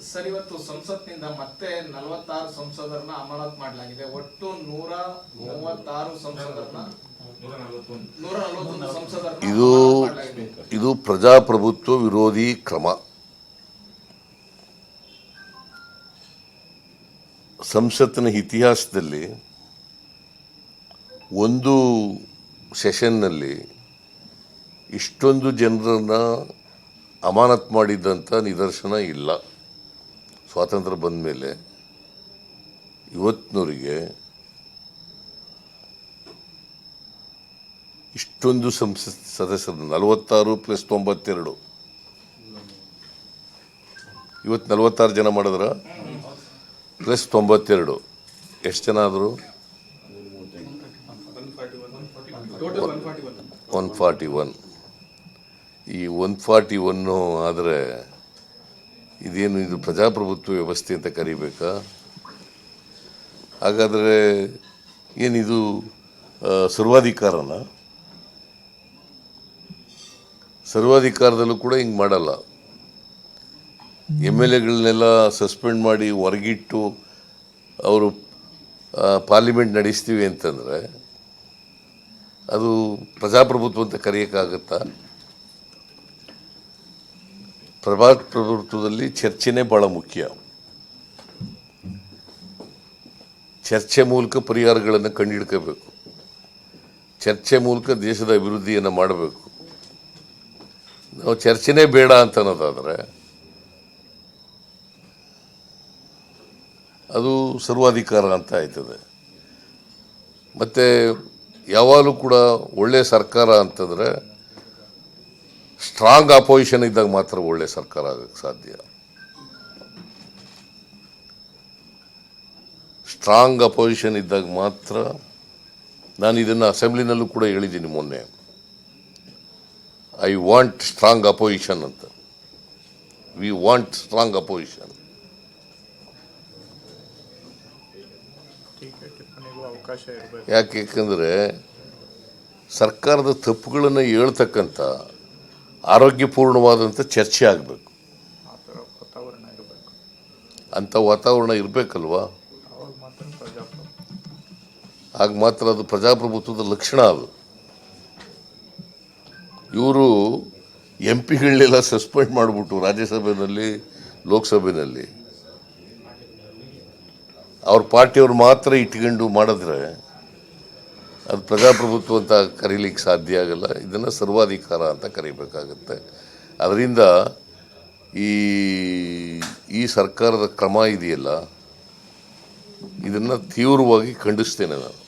Sir, ಇವತ್ತು ಸಂಸತ್ನಿಂದ ಮತ್ತೆ 46 ಸಂಸದರನ್ನ ಅಮಾನತು ಮಾಡಲಾಗಿದೆ. ಒಟ್ಟು 136 ಸಂಸದರನ್ನ 141 ಸಂಸದರನ್ನ ಇದು ಪ್ರಜಾಪ್ರಭುತ್ವ ವಿರೋಧಿ ಕ್ರಮ. ಸಂಸತ್ತಿನ ಇತಿಹಾಸದಲ್ಲಿ ಒಂದು ಸೆಷನ್ನಲ್ಲಿ ಇಷ್ಟೊಂದು ಜನರನ್ನ ಅಮಾನತು ಮಾಡಿದ್ದಂಥ ನಿದರ್ಶನ ಇಲ್ಲ. ಸ್ವಾತಂತ್ರ್ಯ ಬಂದ ಮೇಲೆ ಇವತ್ತಿನವರಿಗೆ ಇಷ್ಟೊಂದು ಸದಸ್ಯರು 46 + 92 ಇವತ್ತು 46 ಜನ ಮಾಡಿದ್ರ ಪ್ಲಸ್ 92 ಎಷ್ಟು ಜನ ಆದರು? 141. ಈ 141 ಆದರೆ ಇದೇನು ಇದು ಪ್ರಜಾಪ್ರಭುತ್ವ ವ್ಯವಸ್ಥೆ ಅಂತ ಕರಿಬೇಕಾ? ಹಾಗಾದರೆ ಏನಿದು ಸರ್ವಾಧಿಕಾರನ? ಸರ್ವಾಧಿಕಾರದಲ್ಲೂ ಕೂಡ ಹಿಂಗೆ ಮಾಡಲ್ಲ. MLAಗಳನ್ನೆಲ್ಲ ಸಸ್ಪೆಂಡ್ ಮಾಡಿ ಹೊರಗಿಟ್ಟು ಅವರು ಪಾರ್ಲಿಮೆಂಟ್ ನಡೆಸ್ತೀವಿ ಅಂತಂದರೆ ಅದು ಪ್ರಜಾಪ್ರಭುತ್ವ ಅಂತ ಕರೆಯೋಕ್ಕಾಗತ್ತಾ? ಪ್ರಜಾಪ್ರಭುತ್ವದಲ್ಲಿ ಚರ್ಚೆನೇ ಭಾಳ ಮುಖ್ಯ. ಚರ್ಚೆ ಮೂಲಕ ಪರಿಹಾರಗಳನ್ನು ಕಂಡುಹಿಡ್ಕೋಬೇಕು. ಚರ್ಚೆ ಮೂಲಕ ದೇಶದ ಅಭಿವೃದ್ಧಿಯನ್ನು ಮಾಡಬೇಕು. ನಾವು ಚರ್ಚೆನೇ ಬೇಡ ಅಂತ ಅನ್ನೋದಾದರೆ ಅದು ಸರ್ವಾಧಿಕಾರ ಅಂತ ಆಯ್ತದೆ. ಮತ್ತು ಯಾವಾಗಲೂ ಕೂಡ ಒಳ್ಳೆಯ ಸರ್ಕಾರ ಅಂತಂದರೆ ಸ್ಟ್ರಾಂಗ್ ಅಪೋಸಿಷನ್ ಇದ್ದಾಗ ಮಾತ್ರ ಒಳ್ಳೆಯ ಸರ್ಕಾರ ಆಗೋಕ್ಕೆ ಸಾಧ್ಯ. ಸ್ಟ್ರಾಂಗ್ ಅಪೋಸಿಷನ್ ಇದ್ದಾಗ ಮಾತ್ರ. ನಾನು ಇದನ್ನು ಅಸೆಂಬ್ಲಿನಲ್ಲೂ ಕೂಡ ಹೇಳಿದ್ದೀನಿ ಮೊನ್ನೆ. ಐ ವಾಂಟ್ ಸ್ಟ್ರಾಂಗ್ ಅಪೋಸಿಷನ್ ಅಂತ. We want strong opposition. ಯಾಕೆಂದರೆ ಸರ್ಕಾರದ ತಪ್ಪುಗಳನ್ನು ಹೇಳ್ತಕ್ಕಂಥ ಆರೋಗ್ಯಪೂರ್ಣವಾದಂಥ ಚರ್ಚೆ ಆಗಬೇಕು. ಅಂಥ ವಾತಾವರಣ ಇರಬೇಕಲ್ವಾ? ಆಗ ಮಾತ್ರ ಅದು ಪ್ರಜಾಪ್ರಭುತ್ವದ ಲಕ್ಷಣ. ಅದು ಇವರು MP ಗಳನ್ನೆಲ್ಲ ಸಸ್ಪೆಂಡ್ ಮಾಡಿಬಿಟ್ಟು ರಾಜ್ಯಸಭೆಯಲ್ಲಿ ಲೋಕಸಭೆಯಲ್ಲಿ ಅವ್ರ ಪಾರ್ಟಿಯವ್ರು ಮಾತ್ರ ಇಟ್ಕೊಂಡು ಮಾಡಿದ್ರೆ ಅದು ಪ್ರಜಾಪ್ರಭುತ್ವ ಅಂತ ಕರೀಲಿಕ್ಕೆ ಸಾಧ್ಯ ಆಗಲ್ಲ. ಇದನ್ನು ಸರ್ವಾಧಿಕಾರ ಅಂತ ಕರಿಬೇಕಾಗತ್ತೆ. ಅದರಿಂದ ಈ ಸರ್ಕಾರದ ಕ್ರಮ ಇದೆಯಲ್ಲ, ಇದನ್ನು ತೀವ್ರವಾಗಿ ಖಂಡಿಸ್ತೇನೆ ನಾನು.